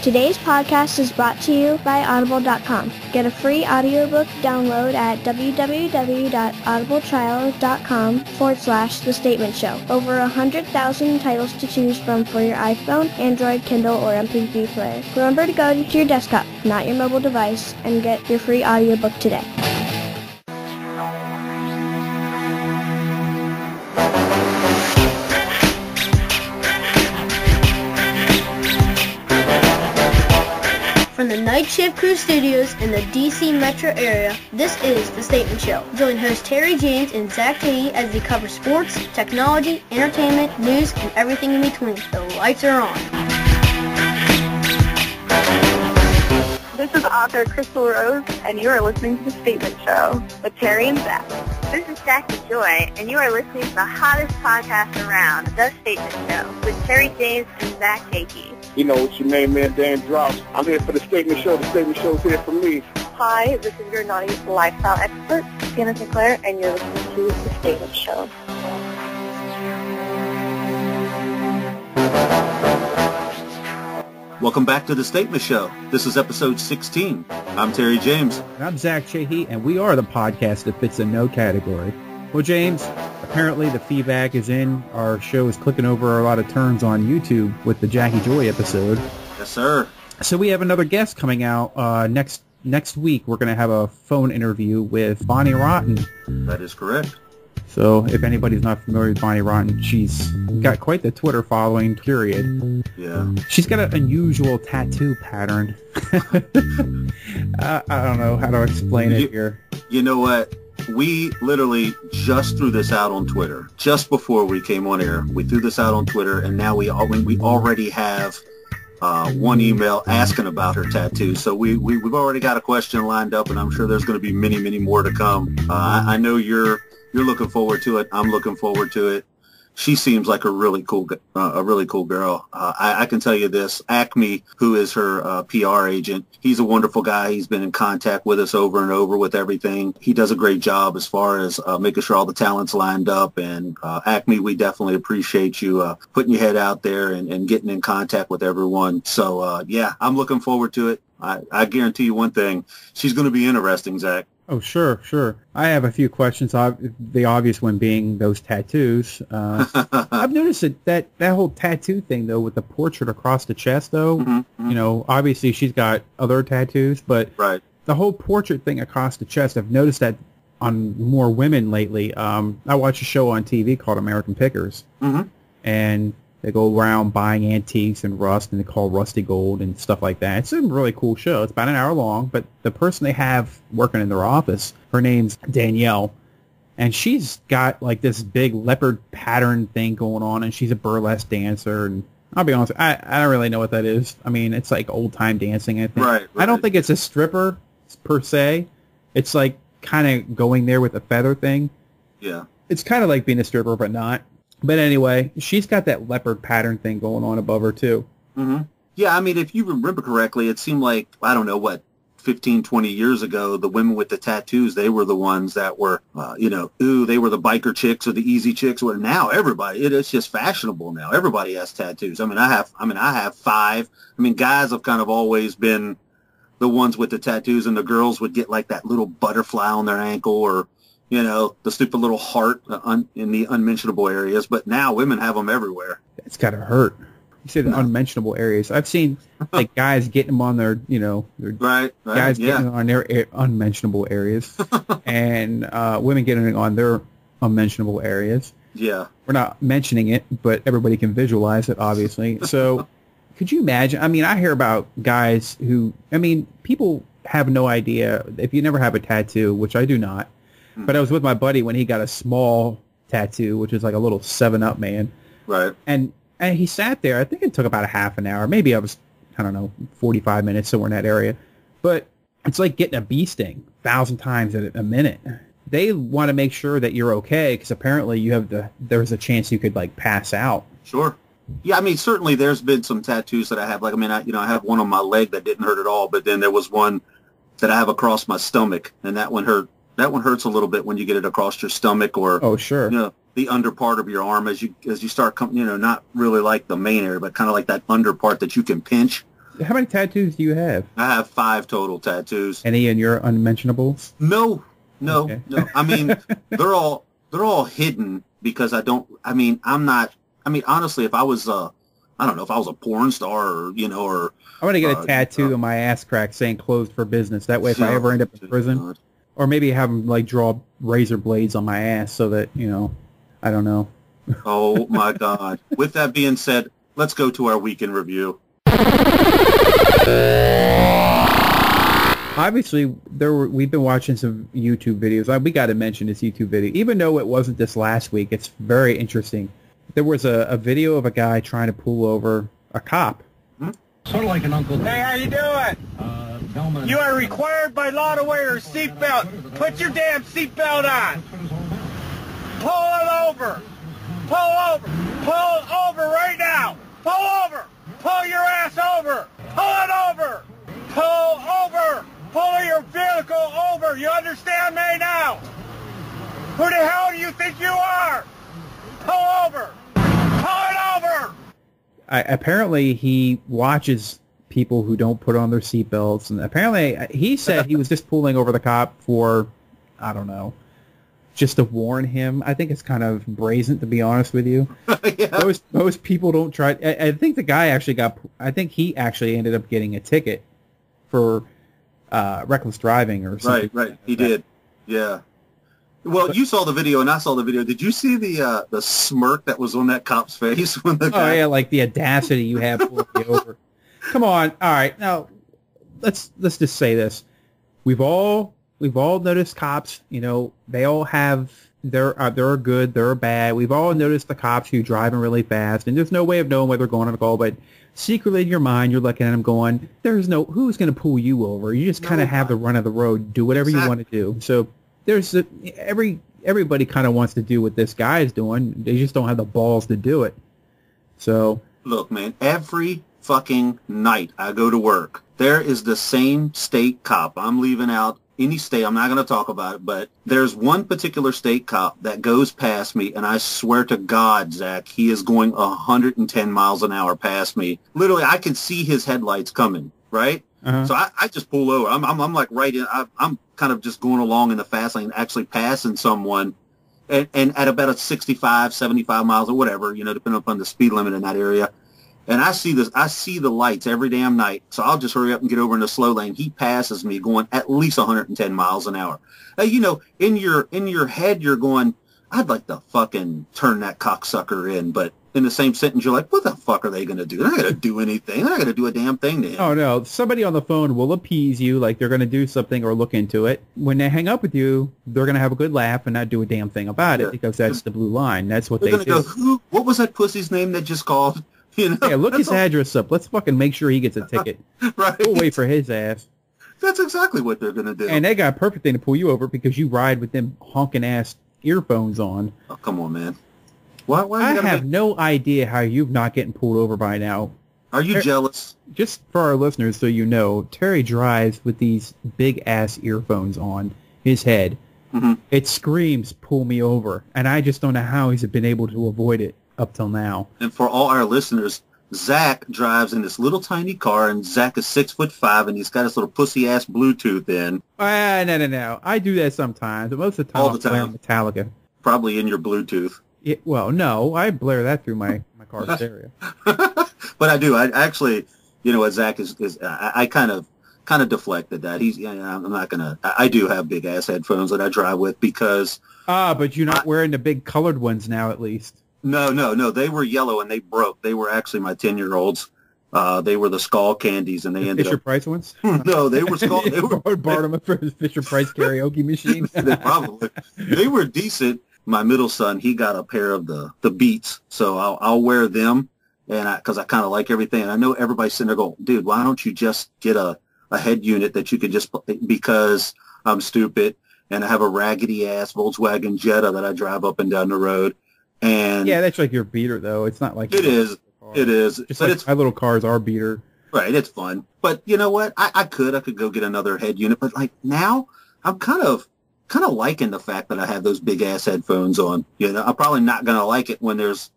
Today's podcast is brought to you by Audible.com. Get a free audiobook download at www.audibletrial.com/The Statement Show. Over 100,000 titles to choose from for your iPhone, Android, Kindle, or MP3 player. Remember to go to your desktop, not your mobile device, and get your free audiobook today. From the Night Shift Crew Studios in the DC metro area, this is The Statement Show. Join hosts Terry James and Zach Chehi as they cover sports, technology, entertainment, news, and everything in between. The lights are on. This is author Crystal Rose, and you are listening to The Statement Show with Terry and Zach. This is Jackie Joy, and you are listening to the hottest podcast around, The Statement Show, with Terry James and Zach Chehi. You know, it's your main man, Dan Drops. I'm here for The Statement Show. The Statement Show's here for me. Hi, this is your naughty lifestyle expert, Sienna Sinclair, and you're listening to The Statement Show. Welcome back to The Statement Show. This is episode 16. I'm Terry James. And I'm Zach Chehi, and we are the podcast that fits in no category. Well, James, apparently the feedback is in. Our show is clicking over a lot of turns on YouTube with the Jackie Joy episode. Yes, sir. So we have another guest coming out next week. We're going to have a phone interview with Bonnie Rotten. That is correct. So if anybody's not familiar with Bonnie Rotten, she's got quite the Twitter following, period. Yeah. She's got an unusual tattoo pattern. I don't know how to explain it here. You know what? We literally just threw this out on Twitter. Just before we came on air, we threw this out on Twitter, and now we already have one email asking about her tattoo. So we've already got a question lined up, and I'm sure there's going to be many, many more to come. I know you're looking forward to it. I'm looking forward to it. She seems like a really cool girl. I can tell you this. Acme, who is her PR agent, he's a wonderful guy. He's been in contact with us over and over with everything. He does a great job as far as making sure all the talent's lined up. And Acme, we definitely appreciate you putting your head out there and getting in contact with everyone. So, yeah, I'm looking forward to it. I guarantee you one thing. She's going to be interesting, Zach. Oh, sure. I have a few questions, the obvious one being those tattoos. I've noticed that whole tattoo thing, though, with the portrait across the chest, though, you know, obviously she's got other tattoos, but right. The whole portrait thing across the chest, I've noticed that on more women lately. I watch a show on TV called American Pickers, and they go around buying antiques and rust, and they call rusty gold and stuff like that. It's a really cool show. It's about an hour long, but the person they have working in their office, her name's Danielle, and she's got like this big leopard pattern thing going on, and she's a burlesque dancer, and I'll be honest, I don't really know what that is. I mean, it's like old-time dancing, I think. Right. I don't think it's a stripper, per se. It's like kind of going there with a feather thing. Yeah. It's kind of like being a stripper, but not. But anyway, she's got that leopard pattern thing going on above her, too. Mm-hmm. Yeah, I mean, if you remember correctly, it seemed like, I don't know, 15, 20 years ago, the women with the tattoos, they were the ones that were, they were the biker chicks or the easy chicks. Where now everybody, it's just fashionable now. Everybody has tattoos. I have 5. I mean, guys have kind of always been the ones with the tattoos, and the girls would get like that little butterfly on their ankle or, you know, the stupid little heart in the unmentionable areas. But now women have them everywhere. It's got to hurt. You say the unmentionable areas. I've seen like guys getting them on their, right, guys getting on their unmentionable areas, and women getting it on their unmentionable areas. Yeah. We're not mentioning it, but everybody can visualize it, obviously. So could you imagine? I mean, I hear about guys who, people have no idea. If you never have a tattoo, which I do not, but I was with my buddy when he got a small tattoo, which is like a little 7-Up man. Right. And he sat there. I think it took about a half an hour. Maybe I was, 45 minutes, somewhere in that area. But it's like getting a bee sting 1,000 times a minute. They want to make sure that you're okay because apparently there's a chance you could like pass out. Sure. Yeah, I mean, certainly there's been some tattoos that I have. Like, I have one on my leg that didn't hurt at all, but then there was one that I have across my stomach, and that one hurt. That one hurts a little bit when you get it across your stomach or, sure, the under part of your arm as you start, not really like the main area, but kind of like that under part that you can pinch. How many tattoos do you have? I have 5 total tattoos. Any in your unmentionables? No. Okay. No. I mean, they're all hidden because honestly, if I was I don't know, if I was a porn star or, or I'm going to get a tattoo on my ass crack saying closed for business. That way, if I ever end up in prison, God. or maybe have them like draw razor blades on my ass so that, I don't know. Oh my God. With that being said, let's go to our weekend review. Obviously, we've been watching some YouTube videos. We got to mention this YouTube video. Even though it wasn't this last week, it's very interesting. There was a video of a guy trying to pull over a cop. Sort of like an uncle. Hey, how you doing? You are required by law to wear a seatbelt. Put your damn seatbelt on. Pull it over. Pull over. Pull over right now. Pull over. Pull your ass over. Pull it over. Pull over. Pull your vehicle over. You understand me now? Who the hell do you think you are? Pull over. Pull it over. Apparently, he watches people who don't put on their seatbelts, and apparently he said he was just pulling over the cop for, I don't know, just to warn him. I think it's kind of brazen, to be honest with you. Yeah. Most people don't try. I think the guy actually he actually ended up getting a ticket for reckless driving or something. Right. He did. Yeah. Well, you saw the video and I saw the video. Did you see the smirk that was on that cop's face when the guy... Oh yeah, like the audacity you have pulling me over. Come on. All right. Now let's just say this. We've all noticed cops, they all have they're good, they're bad. We've all noticed the cops who driving really fast, and there's no way of knowing whether they're going on a call, but secretly in your mind you're looking at them going, who's going to pull you over? You just kind of have the run of the road, do whatever you want to do. So there's everybody kind of wants to do what this guy is doing. They just don't have the balls to do it. So look, man, every fucking night I go to work, there is the same state cop. I'm leaving out any state. I'm not going to talk about it, but there's one particular state cop that goes past me, and I swear to God, Zach, he is going 110 miles an hour past me. Literally, I can see his headlights coming, right? Uh-huh. So I just pull over. I'm like right in. I'm kind of just going along in the fast lane, actually passing someone, and at about a 65, 75 miles or whatever, depending upon the speed limit in that area. And I see the lights every damn night. So I'll just hurry up and get over in the slow lane. He passes me going at least 110 miles an hour. In your head, you're going, I'd like to fucking turn that cocksucker in, but in the same sentence, you're like, what the fuck are they going to do? They're not going to do anything. They're not going to do a damn thing to him. Oh, no. Somebody on the phone will appease you, like they're going to do something or look into it. When they hang up with you, they're going to have a good laugh and not do a damn thing about it because that's the blue line. That's what they do. They're going to go, what was that pussy's name that just called? Yeah, look his address up. Let's fucking make sure he gets a ticket. Right. We'll wait for his ass. That's exactly what they're going to do. And they got a perfect thing to pull you over because you ride with them honking ass earphones on. Oh, come on, man. Why I have no idea how you've not getting pulled over by now. Are you jealous? Just for our listeners, so you know, Terry drives with these big ass earphones on his head. Mm-hmm. It screams, "Pull me over," and I just don't know how he's been able to avoid it up till now. And for all our listeners, Zach drives in this little tiny car, and Zach is 6'5", and he's got his little pussy ass Bluetooth in. No. I do that sometimes, but most of the time I'm playing Metallica. Probably in your Bluetooth. Yeah, well, no, I blare that through my car stereo. But I do. I actually, what Zach is I kind of deflected that. I'm not gonna. I do have big ass headphones that I drive with because. But you're not wearing the big colored ones now, at least. No. They were yellow and they broke. They were actually my 10-year-olds. They were the Skull Candies, and they ended Fisher up... Price ones? No, they were Skull... They were borrowed them for his Fisher Price karaoke machine. They were decent. My middle son, he got a pair of the Beats, so I'll wear them, and because I kind of like everything. And I know everybody's sitting there going, dude, why don't you just get a head unit that you could just... Because I'm stupid, and I have a raggedy-ass Volkswagen Jetta that I drive up and down the road. And yeah, that's like your beater, though. It's not like... It is. Just but like my little car's our beater. Right, it's fun. But you know what? I could go get another head unit. But like now, I'm kind of liking the fact that I have those big ass headphones on. I'm probably not gonna like it when there's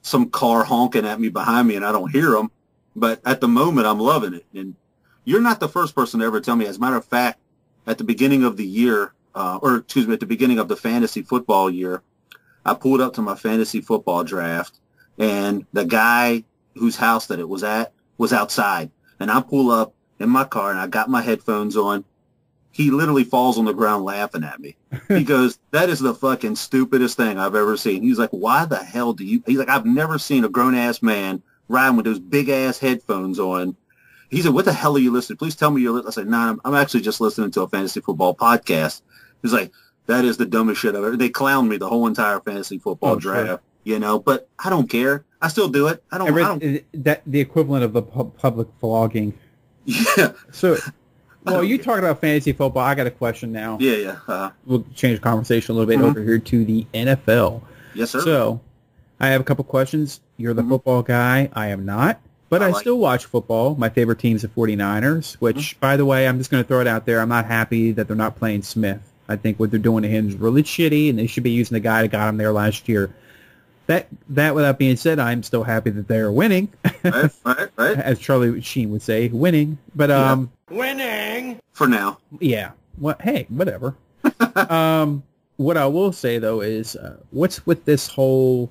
some car honking at me behind me and I don't hear them. But at the moment, I'm loving it. And you're not the first person to ever tell me. As a matter of fact, at the beginning of the year, at the beginning of the fantasy football year, I pulled up to my fantasy football draft, and the guy whose house that it was at was outside. And I pull up in my car, and I got my headphones on. He literally falls on the ground laughing at me. He goes, "That is the fucking stupidest thing I've ever seen." He's like, "Why the hell do you?" He's like, "I've never seen a grown-ass man riding with those big-ass headphones on." He said, "What the hell are you listening? Please tell me you're listening." I said, "Nah, I'm actually just listening to a fantasy football podcast." He's like, "That is the dumbest shit I've ever." They clowned me the whole entire fantasy football draft, sure. you know, but I don't care. I still do it. I don't. That the equivalent of the public flogging. Yeah. So, well, you talked about fantasy football. I got a question now. Yeah. We'll change the conversation a little bit over here to the NFL. Yes, sir. So, I have a couple questions. You're the football guy. I am not. But I still watch football. My favorite team's the 49ers, which, by the way, I'm just going to throw it out there. I'm not happy that they're not playing Smith. I think what they're doing to him is really shitty, and they should be using the guy that got him there last year. That, with that being said, I'm still happy that they are winning. Right. As Charlie Sheen would say, winning. But Winning! For now. Yeah. Well, hey, whatever. What I will say, though, is what's with this whole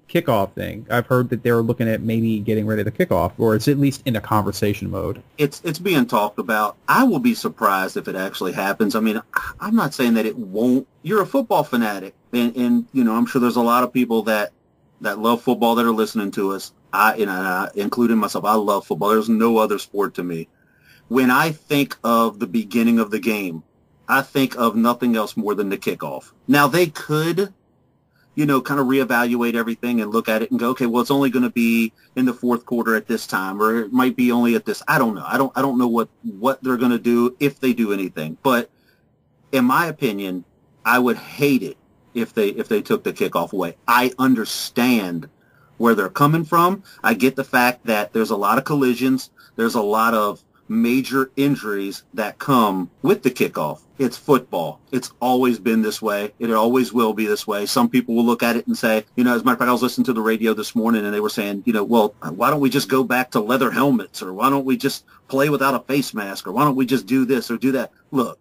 kickoff thing? I've heard that they're looking at maybe getting rid of the kickoff, or it's at least in a conversation mode. It's being talked about. I will be surprised if it actually happens. I mean, I'm not saying that it won't. You're a football fanatic, and you know, I'm sure there's a lot of people that love football that are listening to us. Including myself, I love football. There's no other sport to me. When I think of the beginning of the game, I think of nothing else more than the kickoff. Now, they could, you know, kind of reevaluate everything and look at it and go, okay, well, it's only going to be in the fourth quarter at this time, or it might be only at this. I don't know. I don't know what they're going to do, if they do anything. But in my opinion, I would hate it if they took the kickoff away. I understand where they're coming from. I get the fact that there's a lot of collisions. There's a lot of major injuries that come with the kickoff. It's football. It's always been this way. It always will be this way. Some people will look at it and say, you know, as a matter of fact, I was listening to the radio this morning and they were saying, you know, well, why don't we just go back to leather helmets, or why don't we just play without a face mask, or why don't we just do this or do that? Look,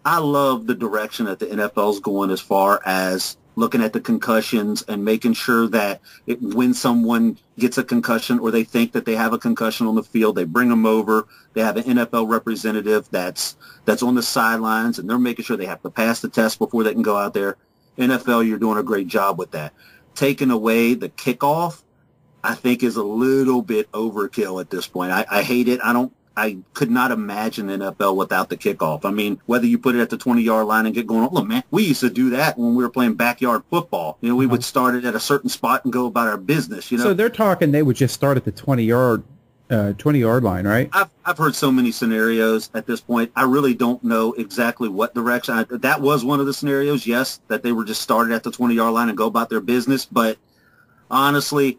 I love the direction that the NFL's going as far as looking at the concussions and making sure that when someone gets a concussion or they think that they have a concussion on the field, they bring them over. They have an NFL representative that's on the sidelines, and they're making sure they have to pass the test before they can go out there. NFL, you're doing a great job with that. Taking away the kickoff, I think, is a little bit overkill at this point. I hate it. I could not imagine the NFL without the kickoff. I mean, whether you put it at the 20-yard line and get going, look, man, we used to do that when we were playing backyard football. You know, we would start it at a certain spot and go about our business, you know. So they're talking they would just start at the 20-yard line, right? I've heard so many scenarios at this point. I really don't know exactly what direction. That was one of the scenarios, yes, that they were just started at the 20-yard line and go about their business. But honestly,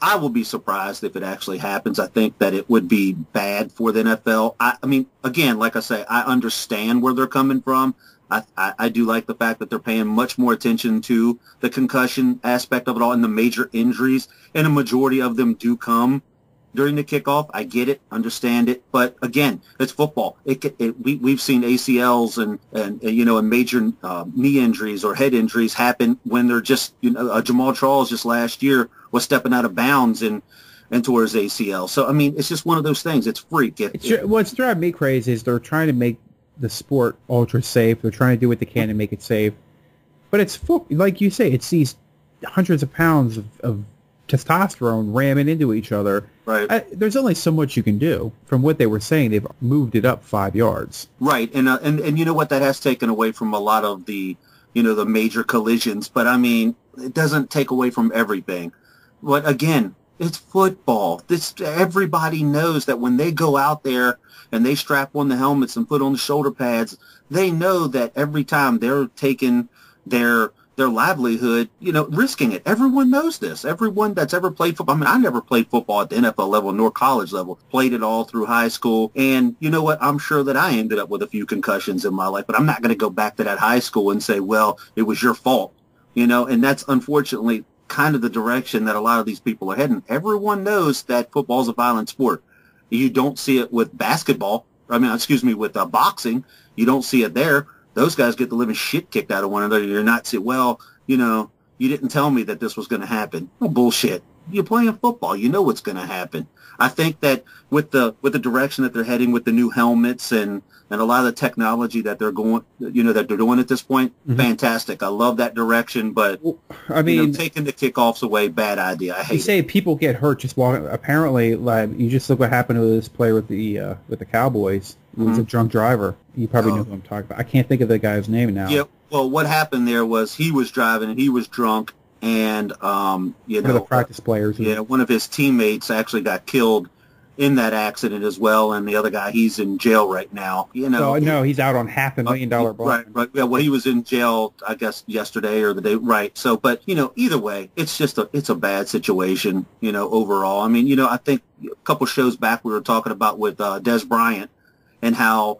I will be surprised if it actually happens. I think that it would be bad for the NFL. I mean, again, like I say, I understand where they're coming from. I do like the fact that they're paying much more attention to the concussion aspect of it all and the major injuries, and a majority of them do come during the kickoff. I get it, understand it, but again, it's football. We've seen ACLs and you know, and major knee injuries or head injuries happen when they're just, you know, Jamal Charles just last year was stepping out of bounds and tore his ACL. So I mean, it's just one of those things. It's freak. What's driving me crazy is they're trying to make the sport ultra safe. They're trying to do what they can to make it safe, but it's like you say, it's these hundreds of pounds of testosterone ramming into each other. Right. There's only so much you can do. From what they were saying, they've moved it up 5 yards. Right, and you know what, that has taken away from a lot of the, you know, the major collisions. But I mean, it doesn't take away from everything. But again, it's football. Everybody knows that when they go out there and they strap on the helmets and put on the shoulder pads, they know that every time they're taking their livelihood, you know, risking it. Everyone knows this. Everyone that's ever played football. I mean, I never played football at the NFL level nor college level. Played it all through high school. And you know what? I'm sure that I ended up with a few concussions in my life, but I'm not going to go back to that high school and say, well, it was your fault. You know, and that's unfortunately kind of the direction that a lot of these people are heading. Everyone knows that football is a violent sport. You don't see it with basketball. With boxing. You don't see it there. Those guys get the living shit kicked out of one another. You're not saying, well, you didn't tell me that this was going to happen. Oh, bullshit. You're playing football. You know what's going to happen. I think that with the direction that they're heading with the new helmets and a lot of the technology that they're going, that they're doing at this point, fantastic. I love that direction, but taking the kickoffs away, bad idea. I hate. You say people get hurt just walking. Apparently, like you just look what happened to this player with the Cowboys. He was a drunk driver. You probably know who I'm talking about. I can't think of the guy's name now. Yeah. Well, what happened there was he was driving and he was drunk. And, one of the practice players. One of his teammates actually got killed in that accident as well. And the other guy, he's in jail right now. No, he's out on $500,000 bond. Right. Yeah, well, he was in jail, I guess, yesterday or the day. Right. So, but, either way, it's just it's a bad situation, overall. I mean, I think a couple shows back we were talking about with Des Bryant and how,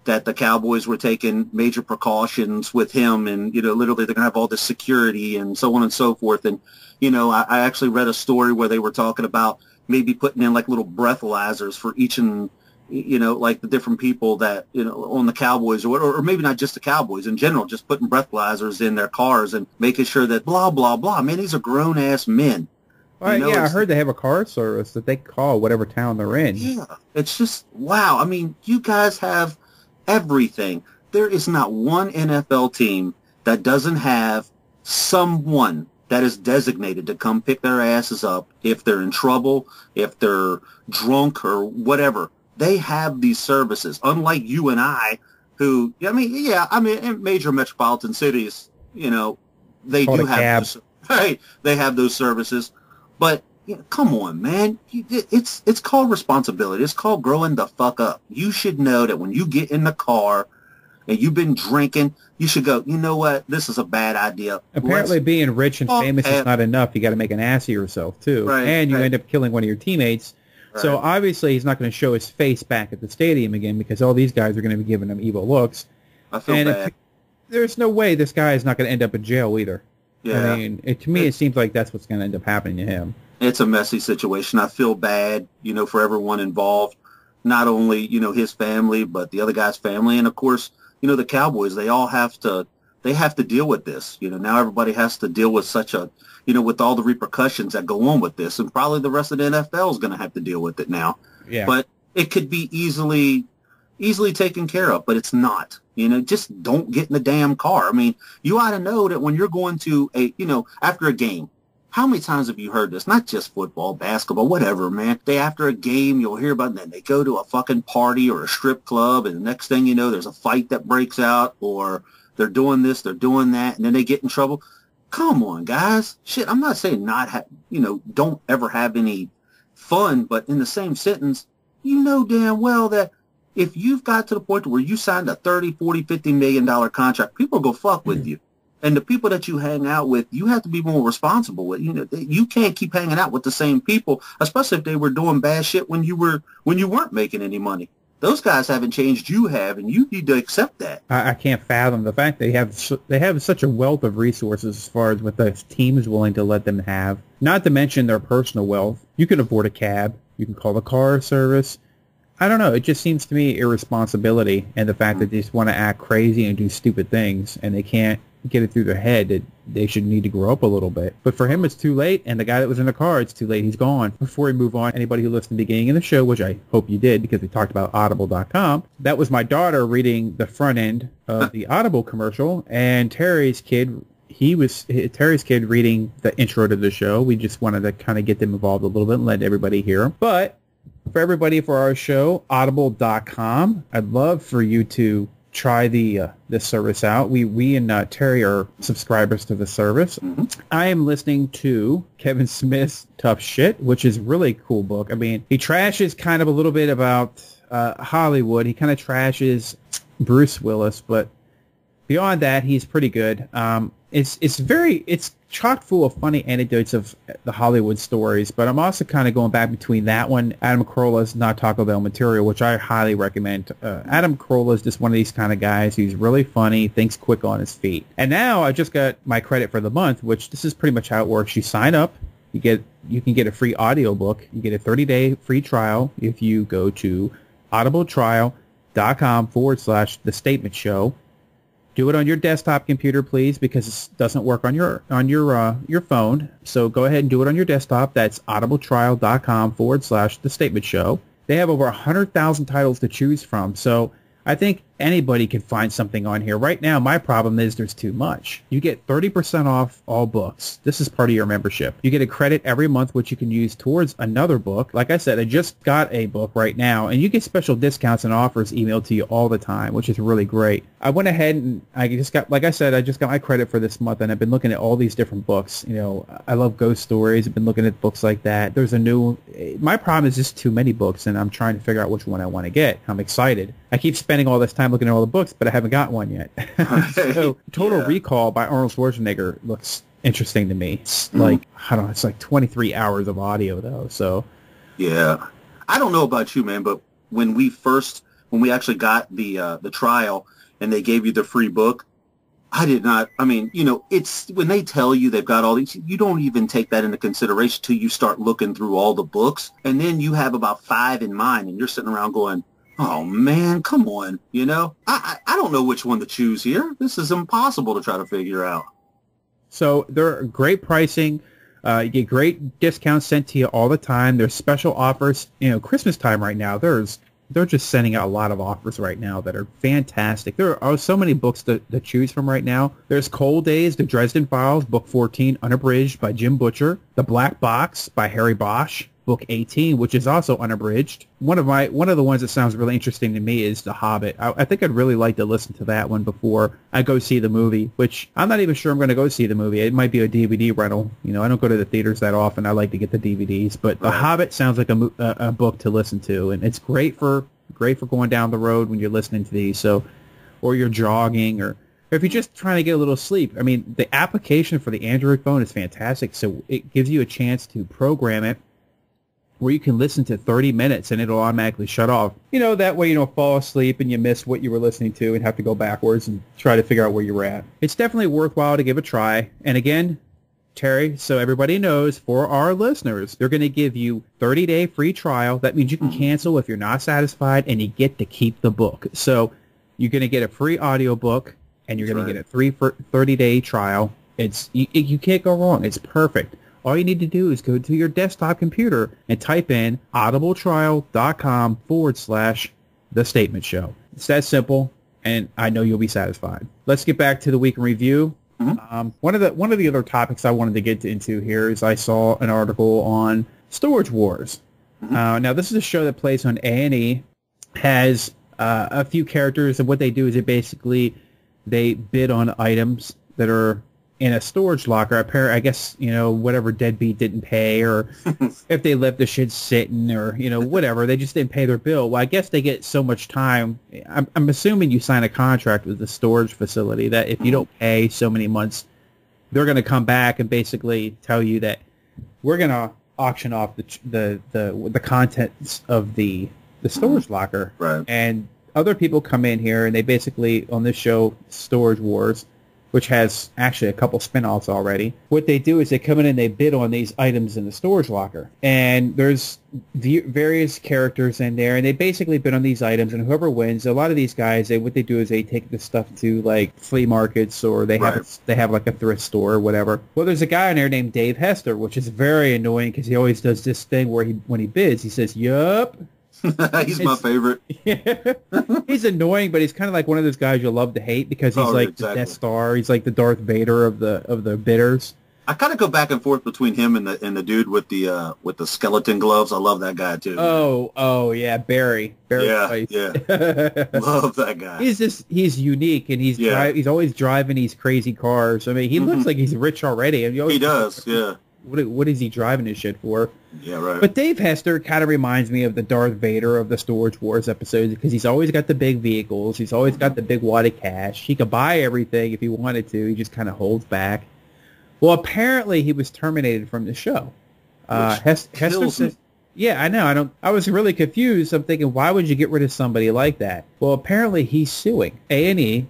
that the Cowboys were taking major precautions with him and, literally they're going to have all this security and so on and so forth. And, I actually read a story where they were talking about maybe putting in like little breathalyzers for each and, like the different people that, on the Cowboys or maybe not just the Cowboys in general, just putting breathalyzers in their cars and making sure that blah, blah, blah. Man, these are grown-ass men. Well, I heard they have a car service that they call whatever town they're in. Yeah, it's just, wow. I mean, you guys have everything. There is not one NFL team that doesn't have someone that is designated to come pick their asses up if they're in trouble, if they're drunk or whatever. They have these services, unlike you and I, who, in major metropolitan cities, they do have those, right? They have those services, but come on, man. It's called responsibility. It's called growing the fuck up. You should know that when you get in the car and you've been drinking, you should go, you know what? This is a bad idea. Apparently being rich and famous is not enough. You got to make an ass of yourself, too. Right, and you end up killing one of your teammates. Right. So obviously he's not going to show his face back at the stadium again because all these guys are going to be giving him evil looks. I feel bad. There's no way this guy is not going to end up in jail either. Yeah. I mean, to me, it seems like that's what's going to end up happening to him. It's a messy situation. I feel bad, for everyone involved, not only, his family, but the other guy's family. And of course, the Cowboys, they have to deal with this. Now everybody has to deal with such a, with all the repercussions that go on with this. And probably the rest of the NFL is going to have to deal with it now. Yeah. But it could be easily taken care of, but it's not. Just don't get in the damn car. I mean, you ought to know that when you're going to after a game, how many times have you heard this? Not just football, basketball, whatever, man. After a game, you'll hear about it, and then they go to a fucking party or a strip club, and the next thing you know, there's a fight that breaks out, or they're doing this, they're doing that, and then they get in trouble. Come on, guys. Shit, I'm not saying don't ever have any fun, but in the same sentence, damn well that if you've got to the point where you signed a $30, $40, $50 million contract, people go fuck with you. And the people that you hang out with, you have to be more responsible with. You can't keep hanging out with the same people, especially if they were doing bad shit when you weren't making any money. Those guys haven't changed. You have, and you need to accept that. I can't fathom the fact they have such a wealth of resources as far as what the team is willing to let them have. Not to mention their personal wealth. You can afford a cab. You can call the car service. I don't know. It just seems to me irresponsibility and the fact that they just want to act crazy and do stupid things, and they can't get it through their head that they should need to grow up a little bit. But for him, it's too late, and the guy that was in the car, it's too late. He's gone. Before we move on, anybody who listened to the beginning of the show, which I hope you did because we talked about Audible.com, that was my daughter reading the front end of the Audible commercial, and Terry's kid reading the intro to the show. We just wanted to kind of get them involved a little bit and let everybody hear them. But for everybody for our show, Audible.com, I'd love for you to try this service out. We and Terry are subscribers to the service. Mm-hmm. I am listening to Kevin Smith's Tough Shit, which is a really cool book. I mean, he trashes kind of a little bit about Hollywood. He kind of trashes Bruce Willis, but beyond that, he's pretty good. it's chock full of funny anecdotes of the Hollywood stories, but I'm also kind of going back between that one, Adam Carolla's Not Taco Bell Material, which I highly recommend. Adam Carolla is just one of these kind of guys who's really funny, thinks quick on his feet. And now I just got my credit for the month, which this is pretty much how it works. You sign up, you can get a free audiobook, you get a 30-day free trial if you go to audibletrial.com/The Statement Show. Do it on your desktop computer, please, because it doesn't work on your phone. So go ahead and do it on your desktop. That's audibletrial.com/The Statement Show. They have over 100,000 titles to choose from. So I think anybody can find something on here. Right now, my problem is there's too much. You get 30% off all books. This is part of your membership. You get a credit every month, which you can use towards another book. Like I said, I just got a book right now, and you get special discounts and offers emailed to you all the time, which is really great. I went ahead and I just got my credit for this month, and I've been looking at all these different books. You know, I love ghost stories. I've been looking at books like that. My problem is just too many books, and I'm trying to figure out which one I want to get. I'm excited. I keep spending all this time looking at all the books, but I haven't got one yet. So Total Recall by Arnold Schwarzenegger looks interesting to me. It's it's like 23 hours of audio though. So yeah, I don't know about you, man, but when we actually got the trial and they gave you the free book, I did not. I mean, you know, it's when they tell you they've got all these, you don't even take that into consideration till you start looking through all the books, and then you have about 5 in mind, and you're sitting around going, oh, man, come on, you know? I don't know which one to choose here. This is impossible to try to figure out. So they're great pricing. You get great discounts sent to you all the time. There's special offers. You know, Christmas time right now, they're just sending out a lot of offers right now that are fantastic. There are so many books to choose from right now. There's Cold Days, The Dresden Files, Book 14, Unabridged by Jim Butcher. The Black Box by Harry Bosch. Book 18, which is also unabridged. One of the ones that sounds really interesting to me is The Hobbit. I think I'd really like to listen to that one before I go see the movie, which I'm not even sure I'm going to go see the movie. It might be a DVD rental. You know, I don't go to the theaters that often. I like to get the DVDs, but The Hobbit sounds like a book to listen to, and it's great for going down the road when you're listening to these. So, or you're jogging, or if you're just trying to get a little sleep. I mean, the application for the Android phone is fantastic. So it gives you a chance to program it where you can listen to 30 minutes and it'll automatically shut off. You know, that way you don't fall asleep and you miss what you were listening to and have to go backwards and try to figure out where you were at. It's definitely worthwhile to give a try. And again, Terry, so everybody knows, for our listeners, they're going to give you 30-day free trial. That means you can cancel if you're not satisfied, and you get to keep the book. So you're going to get a free audiobook, and you're going to get a 30-day trial. You can't go wrong. It's perfect. All you need to do is go to your desktop computer and type in audibletrial.com/The Statement Show. It's that simple, and I know you'll be satisfied. Let's get back to the week in review. One of the other topics I wanted to get into here is I saw an article on Storage Wars. Now, this is a show that plays on A&E, has a few characters, and what they do is they bid on items that are in a storage locker. I guess, you know, whatever deadbeat didn't pay, or if they left the shit sitting, or, you know, whatever, they just didn't pay their bill. Well, I guess they get so much time. I'm assuming you sign a contract with the storage facility that if you don't pay so many months, they're going to come back and basically tell you that we're going to auction off the contents of the storage locker. Right. And other people come in here, and they basically, on this show, Storage Wars, which has actually a couple spin-offs already. What they do is they come in and they bid on these items in the storage locker. And there's various characters in there, and they basically bid on these items, and whoever wins, a lot of these guys, what they do is they take this stuff to, like, flea markets, or they have like a thrift store or whatever. Well, there's a guy in there named Dave Hester, which is very annoying because he always does this thing where when he bids, he says, yup. He's my favorite. Yeah. He's annoying, but he's kind of like one of those guys you'll love to hate because he's the Death Star. He's like the Darth Vader of the bidders. I kind of go back and forth between him and the dude with the skeleton gloves. I love that guy too. Oh yeah, Barry. Weiss. Yeah. Love that guy. He's unique, and he's always driving these crazy cars. I mean, he looks like he's rich already. And he does. Yeah. what is he driving his shit for? Yeah, right. But Dave Hester kind of reminds me of the Darth Vader of the Storage Wars episodes because he's always got the big vehicles. He's always got the big wad of cash. He could buy everything if he wanted to. He just kind of holds back. Well, apparently he was terminated from the show. Hester says, yeah, I know. I was really confused. I'm thinking, why would you get rid of somebody like that? Well, apparently he's suing A&E.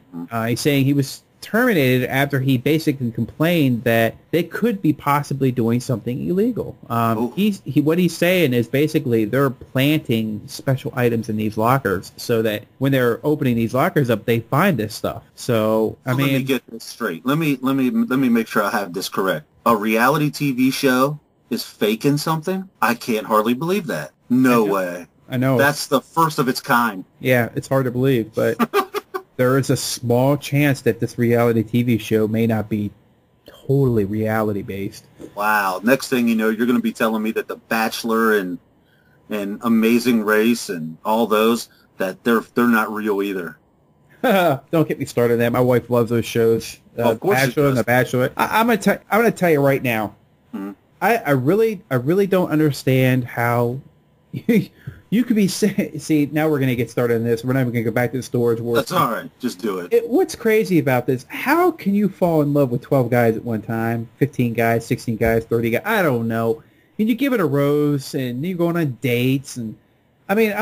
He's saying he was terminated after he basically complained that they could be possibly doing something illegal. What he's saying is basically they're planting special items in these lockers so that when they're opening these lockers up, they find this stuff. So I mean, let me get this straight. Let me make sure I have this correct. A reality TV show is faking something? I can't hardly believe that. No way. I know. That's the first of its kind. Yeah, it's hard to believe, but there is a small chance that this reality TV show may not be totally reality-based. Wow. Next thing you know, you're going to be telling me that The Bachelor and Amazing Race and all those, that they're not real either. Don't get me started on that. My wife loves those shows. Of course Bachelor and The Bachelor. I'm gonna tell you right now. I really don't understand how you could be see, now we're going to get started on this. We're not even going to go back to the Storage Wars. That's all right. Just do it. What's crazy about this, how can you fall in love with 12 guys at one time? 15 guys, 16 guys, 30 guys? I don't know. And you give it a rose, and you're going on dates. And I mean,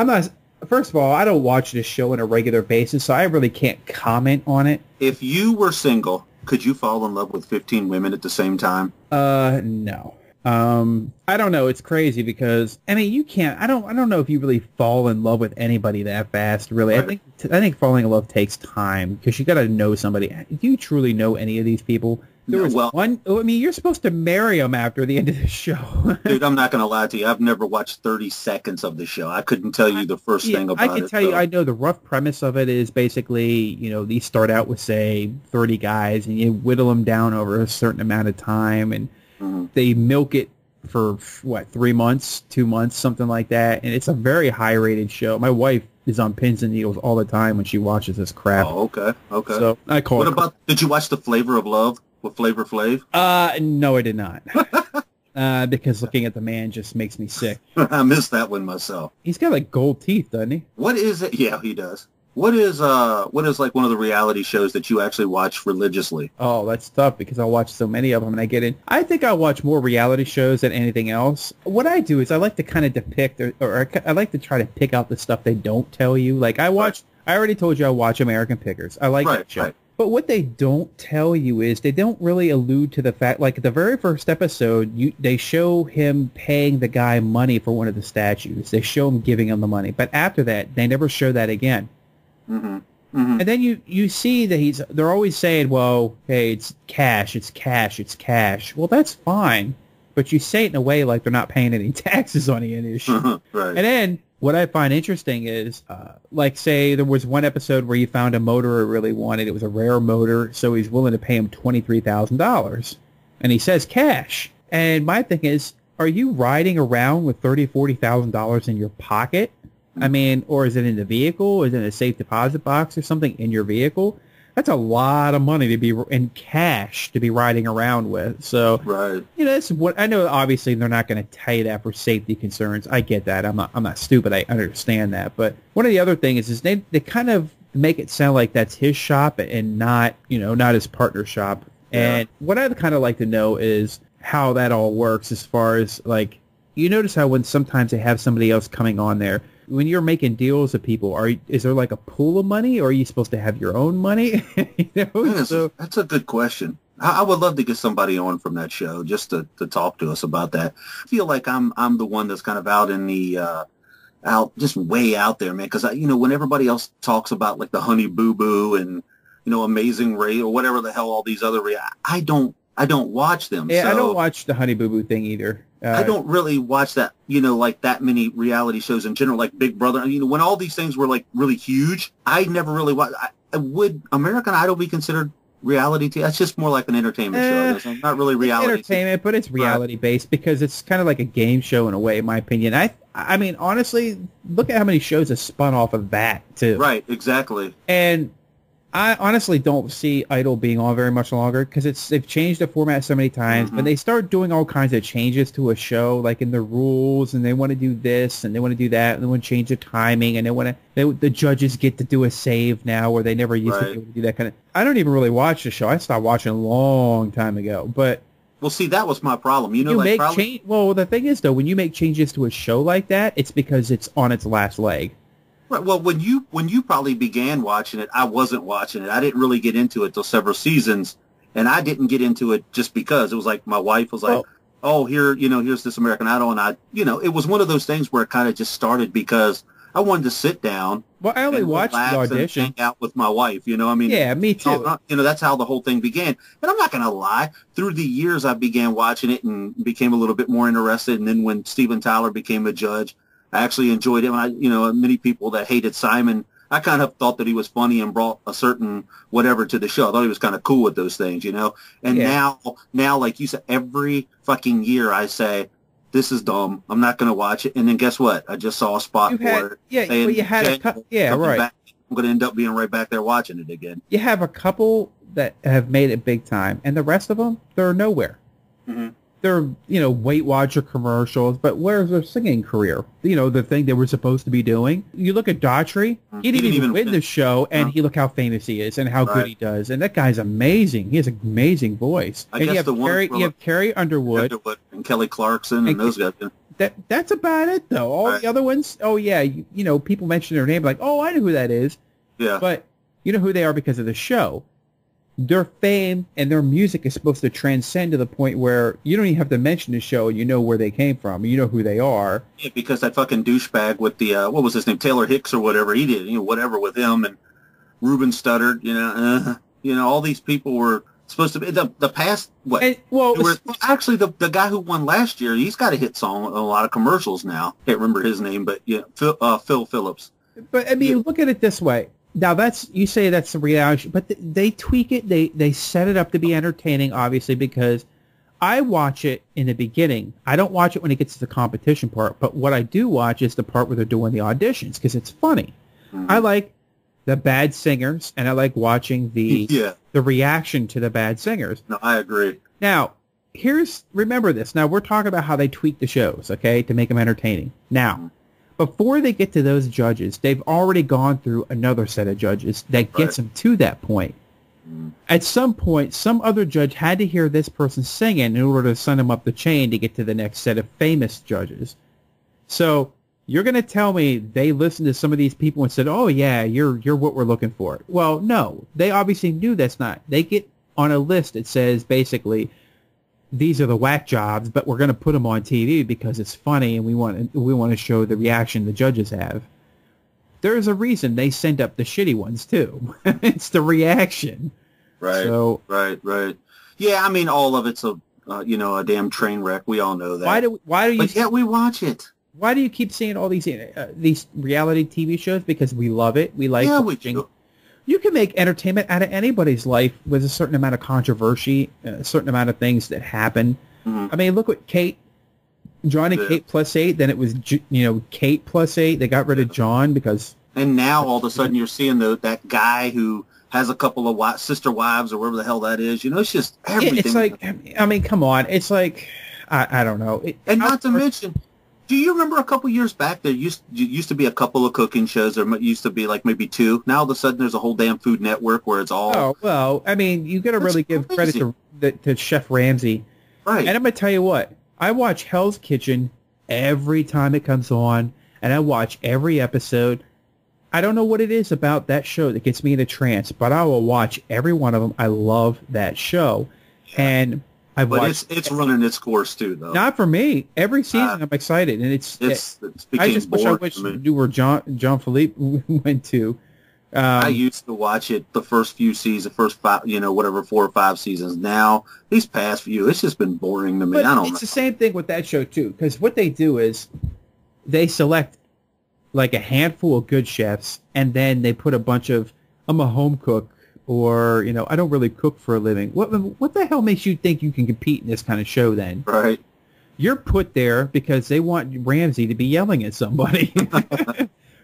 first of all, I don't watch this show on a regular basis, so I really can't comment on it. If you were single, could you fall in love with 15 women at the same time? No. I don't know. It's crazy because I mean you can't. I don't know if you really fall in love with anybody that fast. Really, right. I think falling in love takes time because you got to know somebody. Do you truly know any of these people? There was one. I mean, you're supposed to marry them after the end of the show. Dude, I'm not gonna lie to you. I've never watched 30 seconds of the show. I couldn't tell you the first thing about it. I can tell you. I know the rough premise of it is basically, these start out with say 30 guys, and you whittle them down over a certain amount of time, and they milk it for, 3 months, 2 months, something like that. And it's a very high-rated show. My wife is on pins and needles all the time when she watches this crap. Oh, okay. So I call it. Did you watch The Flavor of Love with Flavor Flav? No, I did not. Because looking at the man just makes me sick. I missed that one myself. He's got like gold teeth, doesn't he? What is it? Yeah, he does. What is like one of the reality shows that you actually watch religiously? Oh, that's tough because I watch so many of them and I get in. I think I watch more reality shows than anything else. What I do is I like to kind of depict or I like to try to pick out the stuff they don't tell you. Like I already told you I watch American Pickers. I like that show. Right. But what they don't tell you is they don't really allude to the fact, like the very first episode, they show him paying the guy money for one of the statues. They show him giving him the money. But after that, they never show that again. And then you see that they're always saying, well, hey, it's cash, it's cash, it's cash. Well, that's fine, but you say it in a way like they're not paying any taxes on the issue. Right. And then what I find interesting is, like, say there was one episode where you found a motor he really wanted. It was a rare motor, so he's willing to pay him $23,000. And he says cash. And my thing is, are you riding around with $30,000, $40,000 in your pocket? I mean, or is it in the vehicle? Is it in a safe deposit box or something in your vehicle? That's a lot of money to be in cash to be riding around with. So, right. That's what I know. Obviously, they're not going to tell you that for safety concerns. I get that. I'm not stupid. I understand that. But one of the other things is they kind of make it sound like that's his shop and not his partner's shop. Yeah. And what I'd kind of like to know is how that all works as far as like you notice how when sometimes they have somebody else coming on there. When you're making deals with people, is there like a pool of money, or are you supposed to have your own money? That's a good question. I would love to get somebody on from that show just to talk to us about that. I feel like I'm the one that's kind of out in the just way out there, man. Because when everybody else talks about like the Honey Boo Boo and Amazing Ray or whatever the hell all these other I don't watch them. Yeah, so I don't watch the Honey Boo Boo thing either. I don't really watch that, like that many reality shows in general, like Big Brother. When all these things were like really huge, I never really watched. Would American Idol be considered reality TV? That's just more like an entertainment show. It's not really reality. It's entertainment, but it's reality based because it's kind of like a game show in a way, in my opinion. I mean, honestly, look at how many shows have spun off of that too. Right, exactly. And I honestly don't see Idol being on very much longer because they've changed the format so many times. But they start doing all kinds of changes to a show, like in the rules, and they want to do this and they want to do that, and they want to change the timing, and the judges get to do a save now where they never used to be able to do that kind of. I don't even really watch the show. I stopped watching a long time ago. But well, see, that was my problem. You know, like well, the thing is though, when you make changes to a show like that, it's because it's on its last leg. Right. Well, when you probably began watching it, I wasn't watching it. I didn't really get into it till several seasons, and I didn't get into it just because it was like my wife was like, "Oh, here's this American Idol," and it was one of those things where it kind of just started because I wanted to sit down. Well, I only watched the audition, and hang out with my wife. I mean, yeah, me too. That's how the whole thing began. And I'm not gonna lie, through the years I began watching it and became a little bit more interested. And then when Steven Tyler became a judge, I actually enjoyed him. Many people that hated Simon, I kind of thought that he was funny and brought a certain whatever to the show. I thought he was kind of cool with those things, And now, like you said, every fucking year I say, this is dumb. I'm not going to watch it. And then guess what? I just saw a spot for it. Yeah, well, you had right. I'm going to end up being right back there watching it again. You have a couple that have made it big time, and the rest of them, they're nowhere. Mm-hmm. They're, Weight Watcher commercials, but where's their singing career? The thing they were supposed to be doing. You look at Daughtry, he didn't even win the show, and look how famous he is and how good he does. And that guy's amazing. He has an amazing voice. And you have Carrie Underwood and Kelly Clarkson and those guys. That's about it, though. All the other ones, people mention their name like, oh, I know who that is. Yeah. But you know who they are because of the show. Their fame and their music is supposed to transcend to the point where you don't even have to mention the show. You know where they came from. You know who they are. Yeah, because that fucking douchebag with the, what was his name, Taylor Hicks or whatever, he did, whatever with him, and Ruben Studdard, all these people were supposed to be, the past, what? Actually, the guy who won last year, he's got a hit song on a lot of commercials now. Can't remember his name, but Phil Phillips. But, I mean, look at it this way. Now you say that's the reality, but they tweak it. They set it up to be entertaining, obviously, because I watch it in the beginning. I don't watch it when it gets to the competition part, but what I do watch is the part where they're doing the auditions because it's funny. Mm-hmm. I like the bad singers, and I like watching the reaction to the bad singers. No, I agree. Now, remember this. Now, we're talking about how they tweak the shows, okay, to make them entertaining. Now, before they get to those judges, they've already gone through another set of judges that gets them to that point. At some point, some other judge had to hear this person singing in order to send them up the chain to get to the next set of famous judges. So you're going to tell me they listened to some of these people and said, oh, yeah, you're what we're looking for. Well, no. They obviously knew that's not. They get on a list that says basically, these are the whack jobs, but we're going to put them on TV because it's funny and we want to show the reaction the judges have. There's a reason they send up the shitty ones too. It's the reaction. Right. So, right. Yeah, I mean, all of it's a damn train wreck. We all know that. Why do you? But yet we watch it. Why do you keep seeing all these reality TV shows? Because we love it. We like watching. We do. You can make entertainment out of anybody's life with a certain amount of controversy, a certain amount of things that happen. Mm-hmm. I mean, look what Kate +8. Then it was, Kate +8. They got rid of John because... And now all of a sudden you're seeing that guy who has a couple of sister wives or whatever the hell that is. It's just everything. It's like, I mean, come on. It's like, I don't know. Not to mention... Do you remember a couple years back there used to be a couple of cooking shows? There used to be like maybe two. Now all of a sudden there's a whole damn Food Network where it's all... Oh, well, I mean, you got to really give credit to Chef Ramsay. Right. And I'm going to tell you what. I watch Hell's Kitchen every time it comes on, and I watch every episode. I don't know what it is about that show that gets me in a trance, but I will watch every one of them. I love that show. Yeah. And... it's running its course too, though. Not for me. Every season, I'm excited, and it's I just wish I knew where John Philippe went to. I used to watch it the first few seasons, first 5, 4 or 5 seasons. Now these past few, it's just been boring to me. But I don't know. It's the same thing with that show too, because what they do is they select like a handful of good chefs, and then they put a bunch of I'm a home cook. Or, I don't really cook for a living. What the hell makes you think you can compete in this kind of show then? Right. You're put there because they want Ramsay to be yelling at somebody.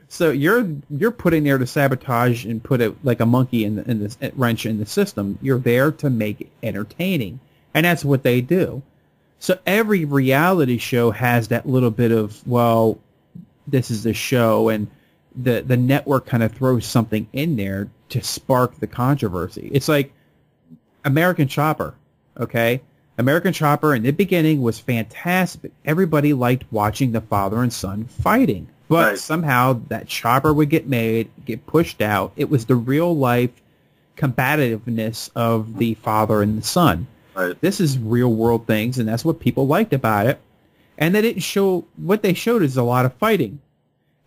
So you're putting there to sabotage and put it like a monkey in the wrench in the system. You're there to make it entertaining, and that's what they do. So every reality show has that little bit of, well, this is the show, and the network kind of throws something in there to spark the controversy. It's like American Chopper, okay? American Chopper in the beginning was fantastic. Everybody liked watching the father and son fighting. But somehow that chopper would get made, get pushed out. It was the real-life combativeness of the father and the son. Right. This is real-world things, and that's what people liked about it. And they didn't show... What they showed is a lot of fighting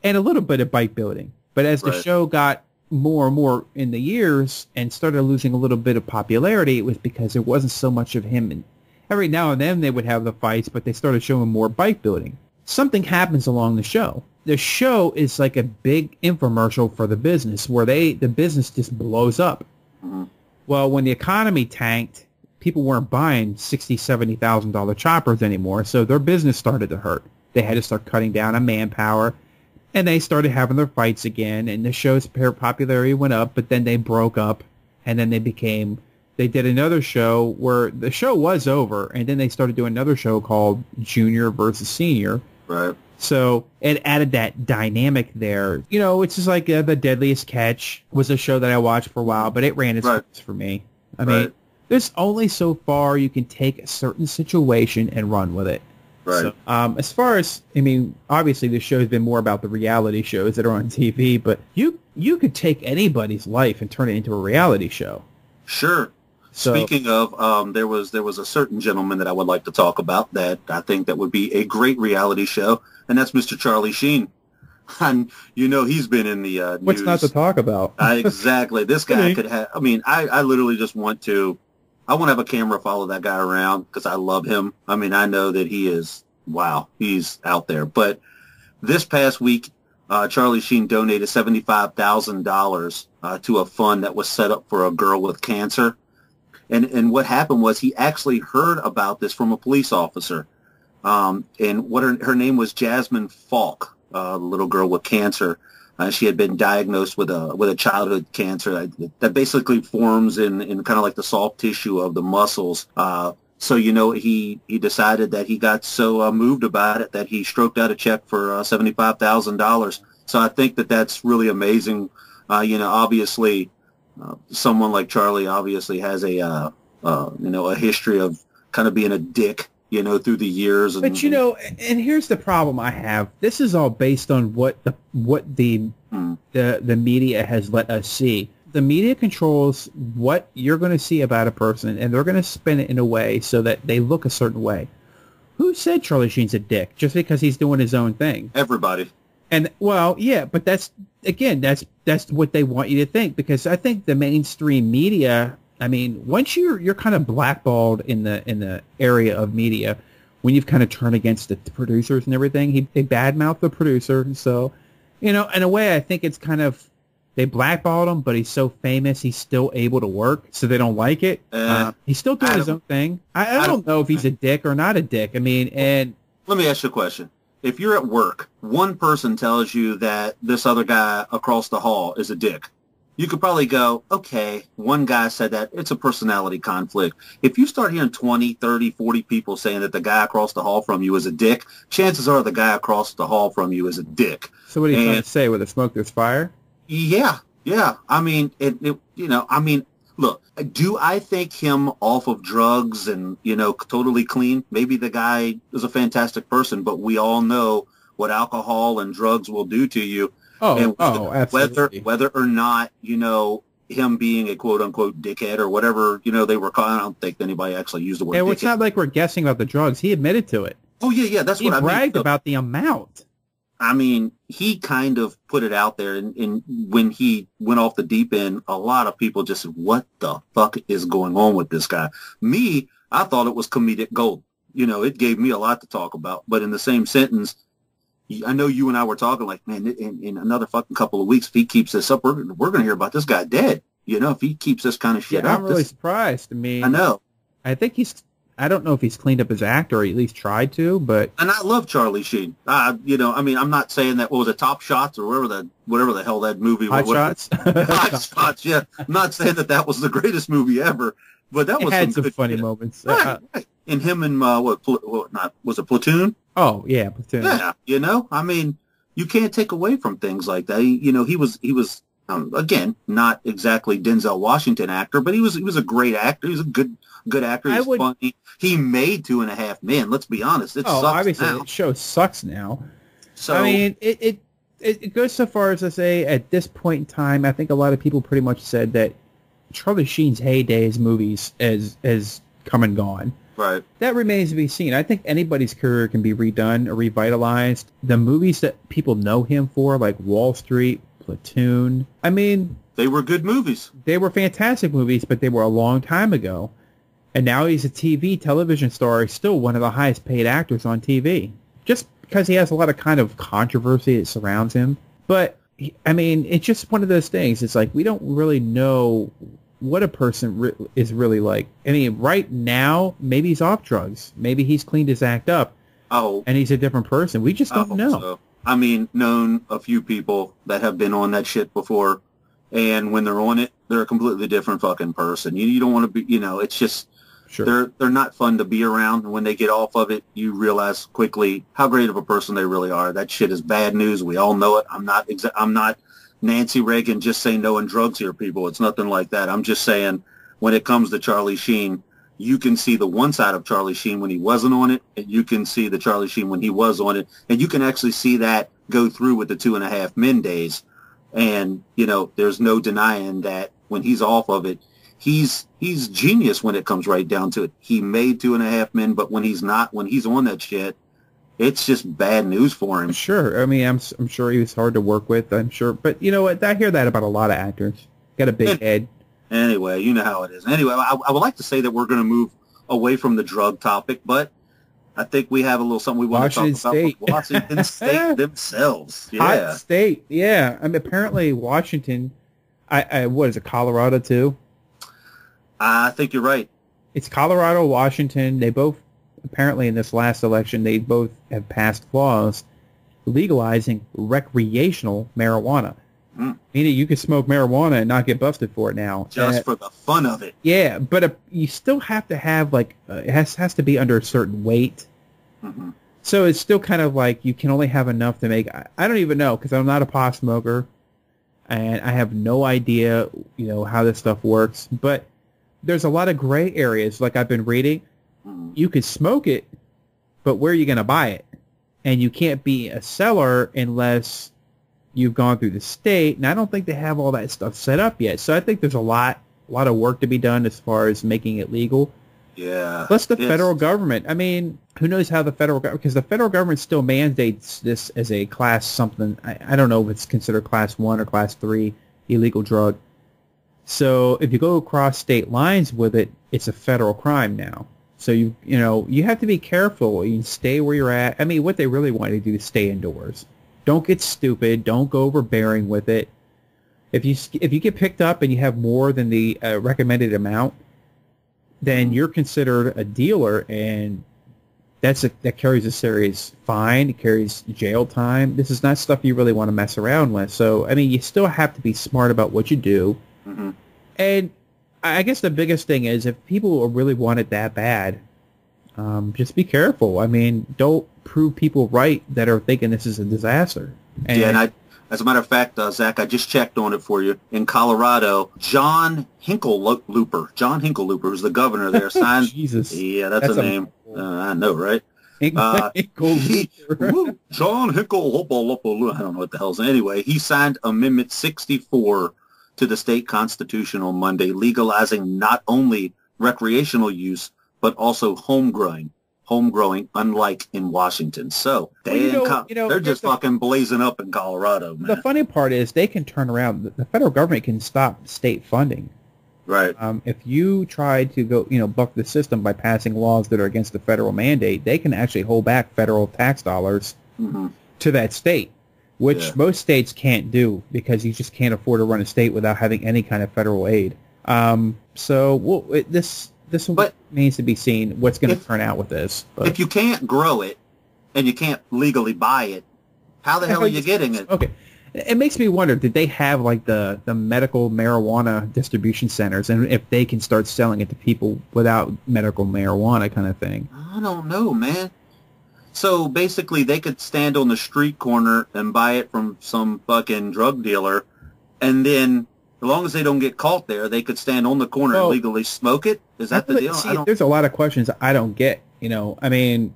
and a little bit of bike building. But as the show got more and more in the years and started losing a little bit of popularity, it was because there wasn't so much of him. And every now and then they would have the fights, but they started showing more bike building. Something happens along the show. The show is like a big infomercial for the business where the business just blows up. Mm-hmm. Well, when the economy tanked, people weren't buying $60,000, $70,000 choppers anymore, so their business started to hurt. They had to start cutting down on manpower, and they started having their fights again, and the show's popularity went up, but then they broke up, and then they did another show where the show was over, and then they started doing another show called Junior versus Senior. Right. So it added that dynamic there. You know, it's just like The Deadliest Catch was a show that I watched for a while, but it ran its course for me. I mean, there's only so far you can take a certain situation and run with it. Right. So, as far as, I mean, obviously the show has been more about the reality shows that are on TV, but you could take anybody's life and turn it into a reality show. Sure. So, speaking of, there was a certain gentleman that I would like to talk about that I think that would be a great reality show, and that's Mr. Charlie Sheen. And you know he's been in the news. What's not to talk about? Exactly. This guy could have. I mean, I literally just want to have a camera follow that guy around because I love him. I mean, I know that he is. Wow, he's out there. But this past week, Charlie Sheen donated $75,000 to a fund that was set up for a girl with cancer. And what happened was he actually heard about this from a police officer. And what her name was Jasmine Falk, the little girl with cancer. She had been diagnosed with a childhood cancer that basically forms in kind of like the soft tissue of the muscles. So, you know, he decided that he got so moved about it that he stroked out a check for $75,000. So I think that that's really amazing. You know, obviously, someone like Charlie obviously has a history of kind of being a dick, you know, through the years. But, you know, and here's the problem I have. This is all based on what the media has let us see. The media controls what you're going to see about a person, and they're going to spin it in a way so that they look a certain way. Who said Charlie Sheen's a dick just because he's doing his own thing? Everybody. And, well, yeah, but that's what they want you to think, because I think the mainstream media, I mean, once you're kind of blackballed in the area of media, when you've kind of turned against the producers and everything, they badmouth the producer. So, you know, in a way, I think it's kind of, they blackballed him, but he's so famous, he's still able to work, so they don't like it. He's still doing his own thing. I don't know if he's a dick or not a dick. I mean, and... Let me ask you a question. If you're at work, one person tells you that this other guy across the hall is a dick. You could probably go, okay, one guy said that. It's a personality conflict. If you start hearing 20, 30, 40 people saying that the guy across the hall from you is a dick, chances are the guy across the hall from you is a dick. So what are you trying to say? With the smoke, there's fire? Yeah. I mean, look, do I think him off of drugs and, you know, totally clean? Maybe the guy is a fantastic person, but we all know what alcohol and drugs will do to you. Absolutely. Whether or not, you know, him being a quote-unquote dickhead or whatever, you know, they were calling. I don't think anybody actually used the word dickhead. It's not like we're guessing about the drugs. He admitted to it. Oh, yeah, that's what I mean. He bragged about the amount. I mean, he kind of put it out there, and when he went off the deep end, a lot of people just said, what the fuck is going on with this guy? Me, I thought it was comedic gold. You know, it gave me a lot to talk about. But in the same sentence, I know you and I were talking like, man, in another fucking couple of weeks, if he keeps this up, we're going to hear about this guy dead. You know, if he keeps this kind of shit up. I'm really surprised. I mean, I know. I think he's I don't know if he's cleaned up his act or at least tried to, but... And I love Charlie Sheen. You know, I mean, I'm not saying that, what was it, Top Shots or whatever the hell that movie was. Hot Shots? Hot Shots, yeah. I'm not saying that was the greatest movie ever, but that was had some good, funny moments. Right. And him and, was it Platoon? Oh, yeah, Platoon. Yeah, you know, I mean, you can't take away from things like that. You know, he was again, not exactly Denzel Washington actor, but he was a great actor. He was a good actor. He's funny. He made 2.5 Men. Let's be honest. It sucks obviously now. the show sucks now. So I mean, it goes so far as to say at this point in time, I think a lot of people pretty much said that Charlie Sheen's heyday as movies has come and gone. Right. That remains to be seen. I think anybody's career can be redone or revitalized. The movies that people know him for, like Wall Street, Platoon, I mean... They were good movies. They were fantastic movies, but they were a long time ago. And now he's a television star. He's still one of the highest paid actors on TV. Just because he has a lot of kind of controversy that surrounds him. But, I mean, it's just one of those things. It's like we don't really know what a person is really like. I mean, right now, maybe he's off drugs. Maybe he's cleaned his act up. Oh. And he's a different person. We just don't know. So. I mean, known a few people that have been on that shit before. And when they're on it, they're a completely different fucking person. You don't want to be, you know, it's just... Sure. They're not fun to be around. And when they get off of it, you realize quickly how great of a person they really are. That shit is bad news. We all know it. I'm not Nancy Reagan just saying no on drugs here, people. It's nothing like that. I'm just saying when it comes to Charlie Sheen, you can see the one side of Charlie Sheen when he wasn't on it, and you can see the Charlie Sheen when he was on it, and you can actually see that go through with the 2.5 Men days. And, you know, there's no denying that when he's off of it, he's genius when it comes right down to it. He made 2.5 Men, but when he's on that shit, it's just bad news for him. Sure. I mean, I'm sure he was hard to work with. I'm sure. But you know what? I hear that about a lot of actors. Got a big head. Anyway, you know how it is. Anyway, I would like to say that we're going to move away from the drug topic, but I think we have a little something we want to talk about. Washington State themselves. Yeah. Hot state. Yeah. I mean, apparently Washington, what is it, Colorado too? I think you're right. It's Colorado, Washington. They both, apparently in this last election, they both have passed laws legalizing recreational marijuana. Meaning you can smoke marijuana and not get busted for it now. Just for the fun of it. Yeah, but you still have to have, like, it has to be under a certain weight. Mm-hmm. So it's still kind of like you can only have enough to make, I don't even know, because I'm not a pot smoker, and I have no idea, you know, how this stuff works, but there's a lot of gray areas, like I've been reading. You could smoke it, but where are you going to buy it? And you can't be a seller unless you've gone through the state, and I don't think they have all that stuff set up yet. So I think there's a lot of work to be done as far as making it legal. Yeah. Plus the federal government. I mean, who knows how the federal government, because the federal government still mandates this as a class something. I don't know if it's considered class 1 or class 3 illegal drug. So if you go across state lines with it, it's a federal crime now. So you have to be careful. You stay where you're at. I mean, what they really want you to do is stay indoors. Don't get stupid. Don't go overbearing with it. If you get picked up and you have more than the recommended amount, then you're considered a dealer, and that carries a serious fine. It carries jail time. This is not stuff you really want to mess around with. So I mean, you still have to be smart about what you do. Mm-hmm. And I guess the biggest thing is if people really want it that bad, just be careful. I mean, don't prove people right that are thinking this is a disaster. And as a matter of fact, Zach, I just checked on it for you. In Colorado, John Hickenlooper, who's the governor there, signed. Jesus. Yeah, that's a name. I know, right? John Hickenlooper. I don't know what the hell's. Anyway, he signed Amendment 64 to the state constitution on Monday, legalizing not only recreational use, but also homegrowing, unlike in Washington. So they're just fucking blazing up in Colorado, man. The funny part is they can turn around. The federal government can stop state funding. Right. If you try to go, buck the system by passing laws that are against the federal mandate, they can actually hold back federal tax dollars to that state, which most states can't do because you just can't afford to run a state without having any kind of federal aid. this remains to be seen what's going to turn out with this. But if you can't grow it and you can't legally buy it, how the hell are you getting it? Okay. It makes me wonder, did they have like the medical marijuana distribution centers, and if they can start selling it to people without medical marijuana kind of thing? I don't know, man. So basically they could stand on the street corner and buy it from some fucking drug dealer, and then as long as they don't get caught there, they could stand on the corner and legally smoke it? Is that the deal? See, there's a lot of questions I don't get, you know. I mean,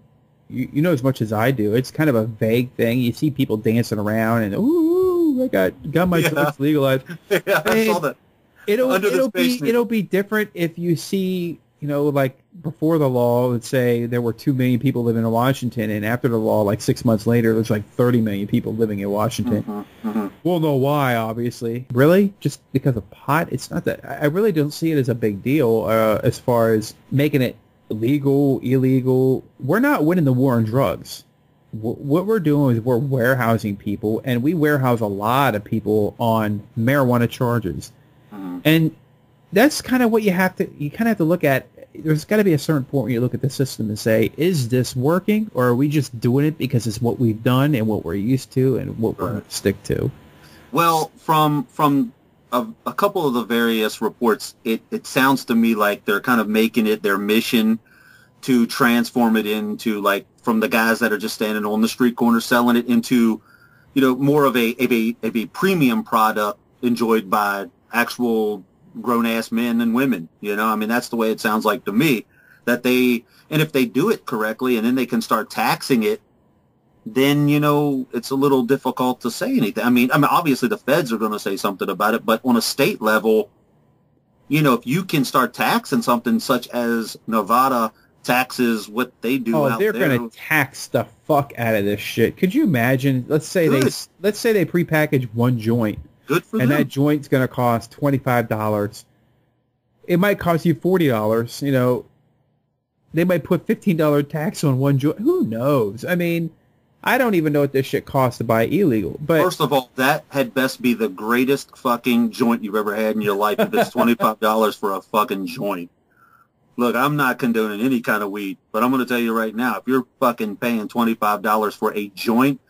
you know as much as I do. It's kind of a vague thing. You see people dancing around and, ooh, I got my drugs legalized. Yeah, I saw that. It'll be different if you see, you know, like before the law, let's say there were 2 million people living in Washington, and after the law, like 6 months later, there's like 30 million people living in Washington. We'll know why, obviously. Really? Just because of pot? It's not that. I really don't see it as a big deal as far as making it legal, illegal. We're not winning the war on drugs. What we're doing is we're warehousing people, and we warehouse a lot of people on marijuana charges. And that's kind of what you kind of have to look at. There's got to be a certain point where you look at the system and say, is this working, or are we just doing it because it's what we've done and what we're used to and what we're going to stick to? Well, from a couple of the various reports, it sounds to me like they're kind of making it their mission to transform it into, like, from the guys that are just standing on the street corner selling it into, you know, more of a premium product enjoyed by actual grown-ass men and women, you know? I mean, that's the way it sounds like to me, and if they do it correctly and then they can start taxing it, then, you know, it's a little difficult to say anything. I mean, obviously the feds are going to say something about it, but on a state level, you know, if you can start taxing something such as Nevada taxes what they do out there. Oh, they're going to tax the fuck out of this shit. Could you imagine? Let's say they prepackage one joint. Good for them. And that joint's going to cost $25. It might cost you $40. You know, they might put $15 tax on one joint. Who knows? I mean, I don't even know what this shit costs to buy illegal. But first of all, that had best be the greatest fucking joint you've ever had in your life if it's $25 for a fucking joint. Look, I'm not condoning any kind of weed, but I'm going to tell you right now, if you're fucking paying $25 for a joint,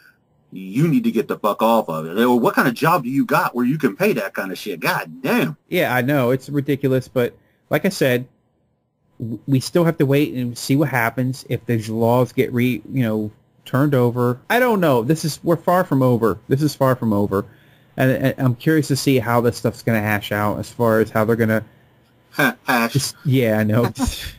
you need to get the fuck off of it. Or what kind of job do you got where you can pay that kind of shit? God damn. Yeah, I know. It's ridiculous. But like I said, we still have to wait and see what happens if these laws get turned over. I don't know. We're far from over. This is far from over. And I'm curious to see how this stuff's going to hash out as far as how they're going to hash. Yeah, I know.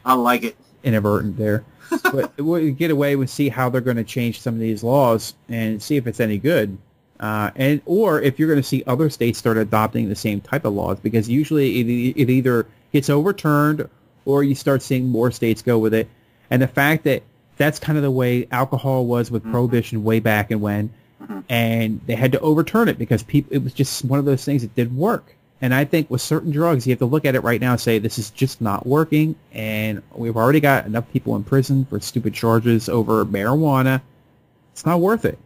I like it. Inadvertent there. But we'll get away with see how they're going to change some of these laws and see if it's any good. Or if you're going to see other states start adopting the same type of laws, because usually it either gets overturned or you start seeing more states go with it. And the fact that that's kind of the way alcohol was with Prohibition way back and when, and they had to overturn it because it was just one of those things that didn't work. And I think with certain drugs, you have to look at it right now and say, this is just not working, and we've already got enough people in prison for stupid charges over marijuana. It's not worth it.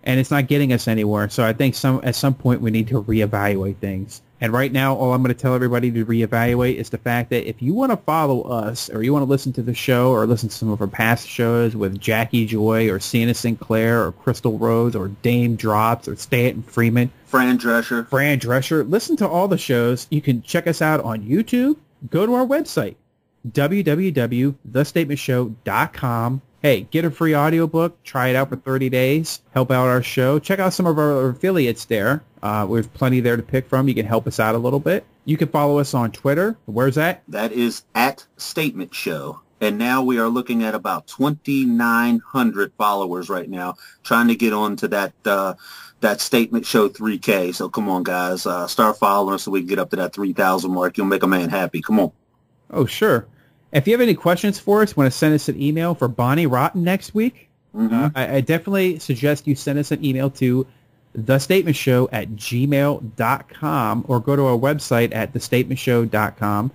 And it's not getting us anywhere. So I think at some point we need to reevaluate things. And right now, all I'm going to tell everybody to reevaluate is the fact that if you want to follow us, or you want to listen to the show, or listen to some of our past shows with Jackie Joy, or Sienna Sinclair, or Crystal Rose, or Dame Drops, or Stanton Freeman, Fran Drescher, listen to all the shows. You can check us out on YouTube. Go to our website, www.thestatementshow.com. Hey, get a free audiobook. Try it out for 30 days. Help out our show. Check out some of our affiliates there. There's plenty there to pick from. You can help us out a little bit. You can follow us on Twitter. Where's that? That is @StatementShow. And now we are looking at about 2,900 followers right now, trying to get on to that Statement Show 3K. So come on, guys. Start following us so we can get up to that 3,000 mark. You'll make a man happy. Come on. Oh, sure. If you have any questions for us, want to send us an email for Bonnie Rotten next week, I definitely suggest you send us an email to thestatementshow@gmail.com, or go to our website at thestatementshow.com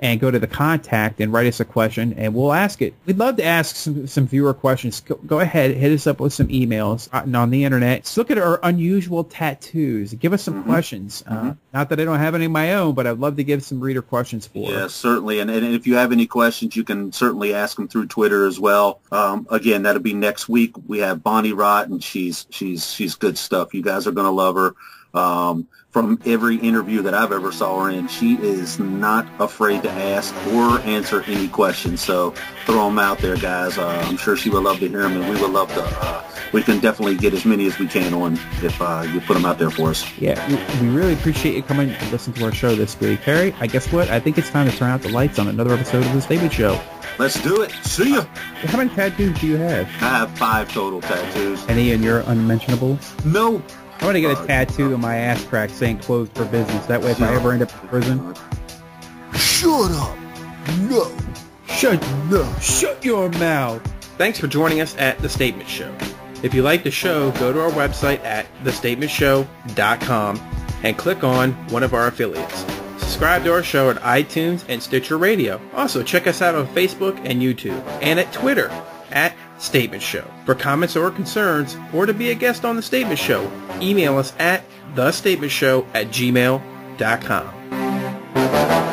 and go to the contact and write us a question, and we'll ask it. We'd love to ask some viewer questions. Go ahead, hit us up with some emails on the internet. Just look at our unusual tattoos. Give us some questions. Not that I don't have any of my own, but I'd love to give some reader questions for. Yeah, certainly. And if you have any questions, you can certainly ask them through Twitter as well. Again, that'll be next week. We have Bonnie Rott, and she's good stuff. You guys are going to love her. From every interview that I've ever saw her in, she is not afraid to ask or answer any questions. So throw them out there, guys. I'm sure she would love to hear them, and we would love to. We can definitely get as many as we can on if you put them out there for us. Yeah, we really appreciate you coming and listening to our show this week. Terry, I guess what? I think it's time to turn out the lights on another episode of The Statement Show. Let's do it. See ya. How many tattoos do you have? I have 5 total tattoos. Any in your unmentionables? No. I want to get a tattoo on my ass crack saying closed for business. That way if I ever end up in prison. Shut up. No. Shut your mouth. Thanks for joining us at The Statement Show. If you like the show, go to our website at thestatementshow.com and click on one of our affiliates. Subscribe to our show at iTunes and Stitcher Radio. Also, check us out on Facebook and YouTube, and at Twitter at Statement Show. For comments or concerns, or to be a guest on The Statement Show, email us at thestatementshow@gmail.com.